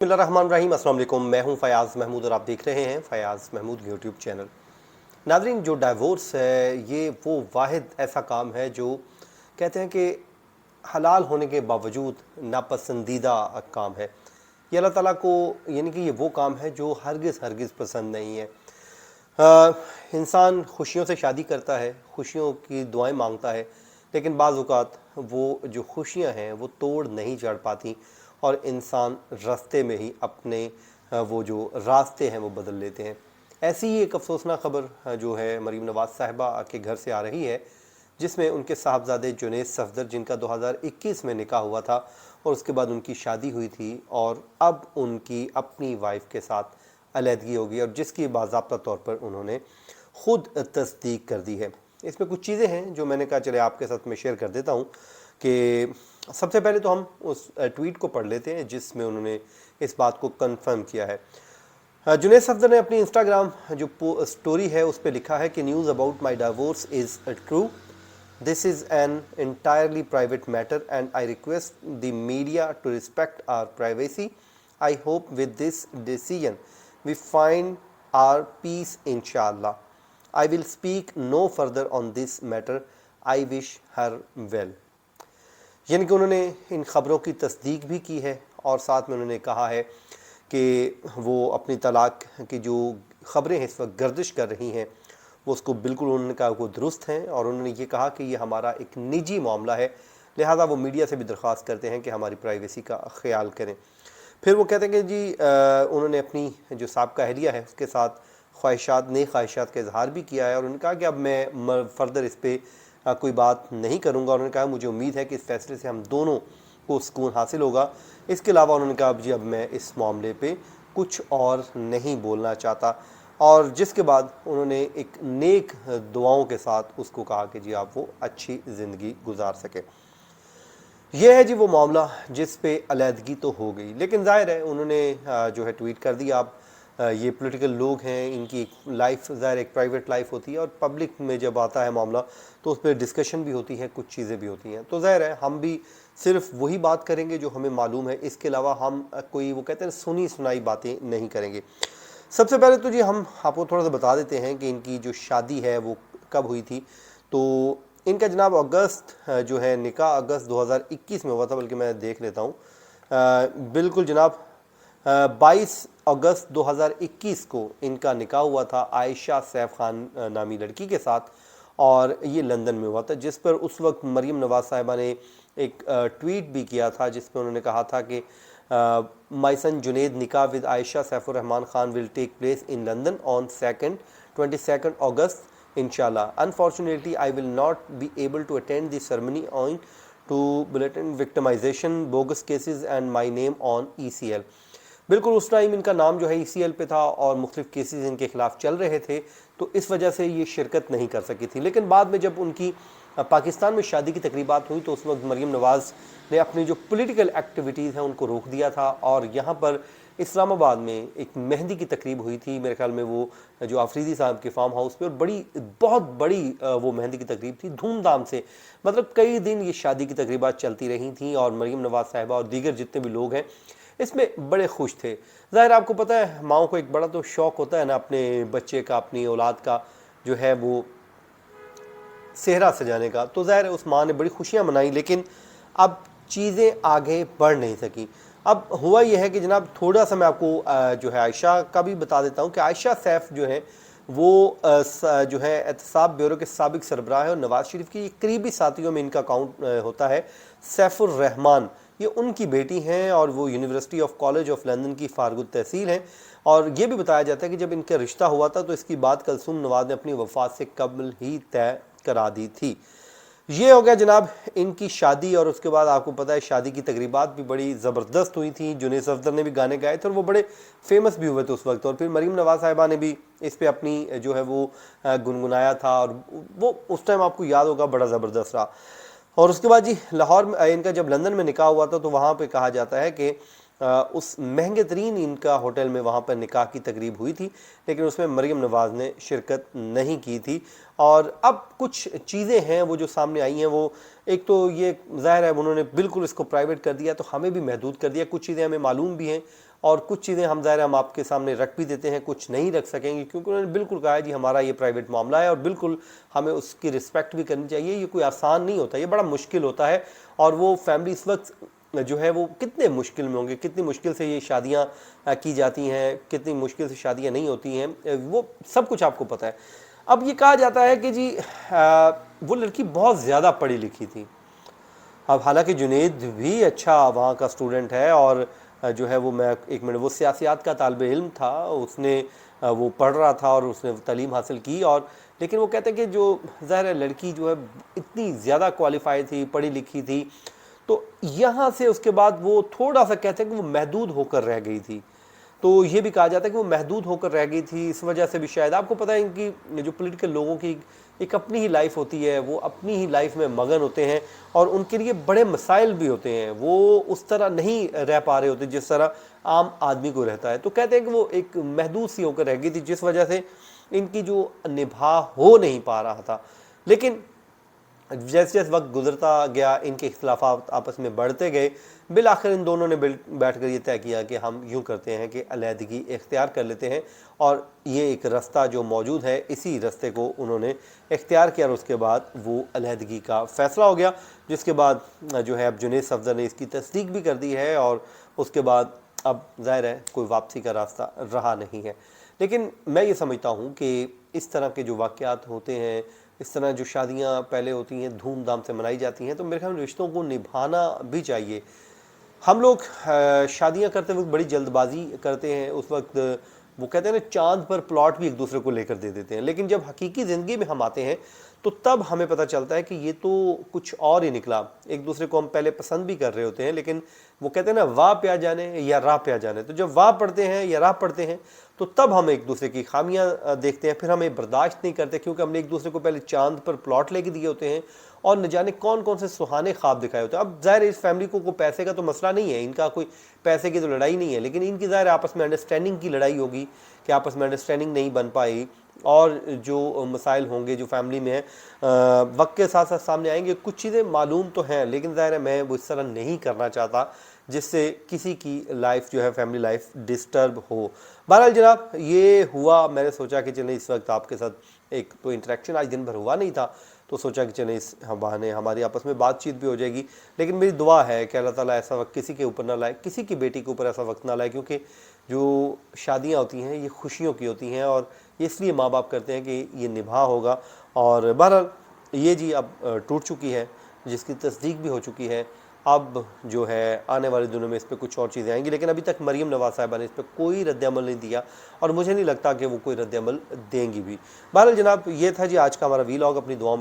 बिस्मिल्लाहिर्रहमानिर्रहीम। अस्सलाम वालेकुम। मैं हूं फयाज़ महमूद और आप देख रहे हैं फयाज़ महमूद यूट्यूब चैनल। नाज़रीन, जो डाइवोर्स है ये वो वाहिद ऐसा काम है जो कहते हैं कि हलाल होने के बावजूद नापसंदीदा काम है। ये अल्लाह ताला को यानी कि ये वो काम है जो हरगिज़ पसंद नहीं है। इंसान खुशियों से शादी करता है, खुशियों की दुआएं मांगता है, लेकिन बाज़ औक़ात वो जो खुशियां हैं वो तोड़ नहीं चढ़ पाती और इंसान रास्ते में ही अपने वो जो रास्ते हैं वो बदल लेते हैं। ऐसी ही एक अफसोसनाक ख़बर जो है मरीम नवाज़ साहिबा के घर से आ रही है, जिसमें उनके साहबजादे जुनैद सफदर, जिनका 2021 में निकाह हुआ था और उसके बाद उनकी शादी हुई थी और अब उनकी अपनी वाइफ के साथ अलहदगी हो गई और जिसकी बाज़ाब्ता तौर पर उन्होंने ख़ुद तस्दीक कर दी है। इसमें कुछ चीज़ें हैं जो मैंने कहा चले आपके साथ में शेयर कर देता हूँ कि सबसे पहले तो हम उस ट्वीट को पढ़ लेते हैं जिसमें उन्होंने इस बात को कंफर्म किया है। जुनैद सफदर ने अपनी इंस्टाग्राम जो स्टोरी है उस पर लिखा है कि news about my divorce is true. This is an entirely private matter and I request the media to respect our privacy. I hope with this decision we find our peace inshallah. I will speak no further on this matter. I wish her well. यानी कि उन्होंने इन ख़बरों की तस्दीक भी की है और साथ में उन्होंने कहा है कि वो अपनी तलाक की जो ख़बरें हैं इस वक्त गर्दिश कर रही हैं वो उसको बिल्कुल उन्होंने कहा वो दुरुस्त हैं और उन्होंने ये कहा कि ये हमारा एक निजी मामला है, लिहाजा वो मीडिया से भी दरख्वास्त करते हैं कि हमारी प्राइवेसी का ख्याल करें। फिर वो कहते हैं कि जी उन्होंने अपनी जो साबका अहलिया है उसके साथ नेक ख्वाहिशात का इजहार भी किया है और उन्होंने कहा कि अब मैं फ़र्दर इस पर कोई बात नहीं करूँगा। उन्होंने कहा मुझे उम्मीद है कि इस फैसले से हम दोनों को सुकून हासिल होगा। इसके अलावा उन्होंने कहा जी अब मैं इस मामले पे कुछ और नहीं बोलना चाहता और जिसके बाद उन्होंने एक नेक दुआओं के साथ उसको कहा कि जी आप वो अच्छी ज़िंदगी गुजार सके। ये है जी वो मामला जिस पे अलहदगी तो हो गई, लेकिन ज़ाहिर है उन्होंने जो है ट्वीट कर दिया। आप ये पॉलिटिकल लोग हैं, इनकी लाइफ ज़ाहिर एक प्राइवेट लाइफ होती है और पब्लिक में जब आता है मामला तो उस पर डिस्कशन भी होती है, कुछ चीज़ें भी होती हैं। तो ज़ाहिर है हम भी सिर्फ वही बात करेंगे जो हमें मालूम है, इसके अलावा हम कोई वो कहते हैं सुनी सुनाई बातें नहीं करेंगे। सबसे पहले तो जी हम आपको थोड़ा सा बता देते हैं कि इनकी जो शादी है वो कब हुई थी। तो इनका जनाब अगस्त जो है निकाह अगस्त 2021 में हुआ था, बल्कि मैं देख लेता हूँ बिल्कुल जनाब 22 अगस्त 2021 को इनका निकाह हुआ था आयशा सैफ खान नामी लड़की के साथ और ये लंदन में हुआ था, जिस पर उस वक्त मरीम नवाज़ साहिबा ने एक ट्वीट भी किया था जिसमें उन्होंने कहा था कि माई सन जुनैद निकाह with Ayesha Saifur Rahman Khan will take place in London on 22 August इंशाल्लाह. Unfortunately, I will not be able to attend the ceremony owing to blatant victimization, bogus cases and my name on ECL. बिल्कुल उस टाइम इनका नाम जो है ECL पे था और मुख्तलिफ केसेस इनके खिलाफ चल रहे थे, तो इस वजह से ये शिरकत नहीं कर सकी थी। लेकिन बाद में जब उनकी पाकिस्तान में शादी की तकरीबात हुई तो उस वक्त मरीम नवाज़ ने अपनी जो पॉलिटिकल एक्टिविटीज़ हैं उनको रोक दिया था और यहाँ पर इस्लामाबाद में एक मेहंदी की तकरीब हुई थी, मेरे ख्याल में वो जो आफरीदी साहब के फार्म हाउस पे, और बहुत बड़ी वो मेहंदी की तकरीब थी धूमधाम से, मतलब कई दिन ये शादी की तकरीबात चलती रही थी और मरीम नवाज़ साहिबा और दीगर जितने भी लोग हैं इसमें बड़े खुश थे। ज़ाहिर आपको पता है माओ को एक बड़ा तो शौक़ होता है ना अपने बच्चे का, अपनी औलाद का जो है वो सेहरा सजाने का, तो ज़ाहिर है उस माँ ने बड़ी खुशियाँ मनाई, लेकिन अब चीज़ें आगे बढ़ नहीं सकी। अब हुआ यह है कि जनाब थोड़ा सा मैं आपको जो है आयशा का भी बता देता हूँ कि आयशा सैफ जो है वो जो है एहतसाब ब्यूरो के साबिक सरबराह है और नवाज़ शरीफ की करीबी साथियों में इनका अकाउंट होता है। सैफुर रहमान ये उनकी बेटी हैं और वो university of college of London की फारगुत तहसील हैं और ये भी बताया जाता है कि जब इनका रिश्ता हुआ था तो इसकी बात कलसूम नवाज़ ने अपनी वफ़ात से कबल ही तय करा दी थी। ये हो गया जनाब इनकी शादी और उसके बाद आपको पता है शादी की तकरीबात भी बड़ी ज़बरदस्त हुई थी। जुनैद सफदर ने भी गाने गाए थे और वो बड़े फेमस भी हुए थे उस वक्त, और फिर मरीम नवाज़ साहिबा ने भी इस पे अपनी जो है वो गुनगुनाया था और वो उस टाइम आपको याद होगा बड़ा ज़बरदस्त रहा। और उसके बाद जी लाहौर में इनका जब लंदन में निकाह हुआ था तो वहाँ पे कहा जाता है कि उस महंगे तरीन इनका होटल में वहाँ पर निकाह की तकरीब हुई थी, लेकिन उसमें मरीम नवाज़ ने शिरकत नहीं की थी। और अब कुछ चीज़ें हैं वो जो सामने आई हैं, वो एक तो ये ज़ाहिर है उन्होंने बिल्कुल इसको प्राइवेट कर दिया तो हमें भी महदूद कर दिया, कुछ चीज़ें हमें मालूम भी हैं اور کچھ چیزیں ہم ظاہر ہم آپ کے سامنے رکھ بھی دیتے ہیں، کچھ نہیں رکھ سکیں گے کیونکہ انہوں نے بالکل کہا ہے جی ہمارا یہ پرائیویٹ معاملہ ہے اور بالکل ہمیں اس کی رسپیکٹ بھی کرنی چاہیے. یہ کوئی آسان نہیں ہوتا، یہ بڑا مشکل ہوتا ہے. اور وہ فیملی اس وقت جو ہے وہ کتنے مشکل میں ہوں گے، کتنی مشکل سے یہ شادیاں کی جاتی ہیں، کتنی مشکل سے شادیاں نہیں ہوتی ہیں، وہ سب کچھ آپ کو پتہ ہے. اب یہ کہا جاتا ہے کہ جی وہ لڑکی بہت زیادہ پڑھی لکھی تھی. اب حالانکہ جنید بھی اچھا وہاں کا اسٹوڈنٹ ہے اور جو ہے وہ میں ایک منٹ وہ سیاسیات کا طالب علم تھا، اس نے وہ پڑھ رہا تھا اور اس نے تعلیم حاصل کی. اور لیکن وہ کہتے ہیں کہ جو ظاہر ہے لڑکی جو ہے اتنی زیادہ کوالیفائی تھی، پڑھی لکھی تھی، تو یہاں سے اس کے بعد وہ تھوڑا سا کہتے ہیں کہ وہ محدود ہو کر رہ گئی تھی. تو یہ بھی کہا جاتا ہے کہ وہ محدود ہو کر رہ گئی تھی، اس وجہ سے بھی شاید آپ کو پتہ ہے ان کی جو پولیٹیکل لوگوں کی ایک اپنی ہی لائف ہوتی ہے، وہ اپنی ہی لائف میں مگن ہوتے ہیں اور ان کے لیے بڑے مسائل بھی ہوتے ہیں، وہ اس طرح نہیں رہ پا رہے ہوتے جس طرح عام آدمی کو رہتا ہے. تو کہتے ہیں کہ وہ ایک محدود سی ہو کر رہ گئی تھی جس وجہ سے ان کی جو نبھا ہو نہیں پا رہا تھا. لیکن جیسے جیسے وقت گزرتا گیا ان کے اختلافات آپس میں بڑھتے گئے، بالآخر ان دونوں نے بیٹھ کر یہ طے کیا کہ ہم یوں کرتے ہیں کہ علیحدگی اختیار کر لیتے ہیں. اور یہ ایک رستہ جو موجود ہے اسی رستے کو انہوں نے اختیار کیا اور اس کے بعد وہ علیحدگی کا فیصلہ ہو گیا، جس کے بعد جو ہے اب جنید صفدر نے اس کی تصدیق بھی کر دی ہے اور اس کے بعد اب ظاہر ہے کوئی واپسی کا راستہ رہا نہیں ہے. لیکن میں یہ سمجھتا ہوں کہ اس طرح کے جو واقعات ہوتے ہیں، اس طرح جو شادیاں پہلے ہوتی ہیں دھوم دھام سے منائی جاتی ہیں، تو میرے خیال میں رشتوں کو نبھانا بھی چاہیے. ہم لوگ شادیاں کرتے وقت بڑی جلد بازی کرتے ہیں، اس وقت وہ کہتے ہیں نا چاند پر پلاٹ بھی ایک دوسرے کو لے کر دے دیتے ہیں. لیکن جب حقیقی زندگی میں ہم آتے ہیں تو تب ہمیں پتہ چلتا ہے کہ یہ تو کچھ اور ہی نکلا. ایک دوسرے کو ہم پہلے پسند بھی کر رہے ہوتے ہیں، لیکن وہ کہتے ہیں نا واہ پیا جانے یا راہ پیا جانے. تو جب واہ پڑھتے ہیں یا راہ پڑھتے ہیں تو تب ہم ایک دوسرے کی خامیاں دیکھتے ہیں، پھر ہمیں برداشت نہیں کرتے کیونکہ ہم نے ایک دوسرے کو پہلے چاند پر پلاٹ لے کے دیے ہوتے ہیں اور نہ جانے کون کون سے سہانے خواب دکھائے ہوتے ہیں. اب ظاہر اس فیملی کو کوئی پیسے کا تو مسئلہ نہیں ہے، ان کا کوئی پیسے کی تو لڑائی نہیں ہے، لیکن ان کی ظاہر آپس میں انڈرسٹینڈنگ کی لڑائی ہوگی کہ آپس میں انڈرسٹینڈنگ نہیں بن پائی اور جو مسائل ہوں گے جو فیملی میں وقت کے ساتھ ساتھ سامنے آئیں گے. کچھ چیزیں معلوم تو ہیں لیکن ظاہر ہے میں وہ اس طرح نہیں کرنا چاہتا جس سے کسی کی لائف جو ہے فیملی لائف ڈسٹرب ہو. بہرحال جناب یہ ہوا، میں نے سوچا کہ چلیں اس وقت آپ کے ساتھ ایک تو انٹریکشن آج دن بھر ہوا نہیں تھا تو سوچا کہ چلیں اس بہانے ہماری آپس میں بات چیت بھی ہو جائے گی. لیکن میری دعا ہے کہ اللہ تعالیٰ ایسا وقت کسی کے اوپر نہ لائے، کسی کی بیٹی کے اوپر ایسا وقت نہ لائے، کیونکہ جو شادیاں ہوتی ہیں یہ خوشیوں کی ہوتی ہیں اور اس لیے ماں باپ کرتے ہیں کہ یہ نبھا ہوگا. اور بہرحال یہ جی اب ٹوٹ چکی ہے، جس کی تصدیق بھی ہو چکی ہے. اب جو ہے آنے والے دنوں میں اس پہ کچھ اور چیزیں آئیں گی، لیکن ابھی تک مریم نواز صاحبہ نے اس پہ کوئی رد عمل نہیں دیا اور مجھے نہیں لگتا کہ وہ کوئی رد عمل دیں گی بھی. بہرحال جناب یہ تھا جی آج کا ہمارا ویلاگ. اپنی دعاؤں میں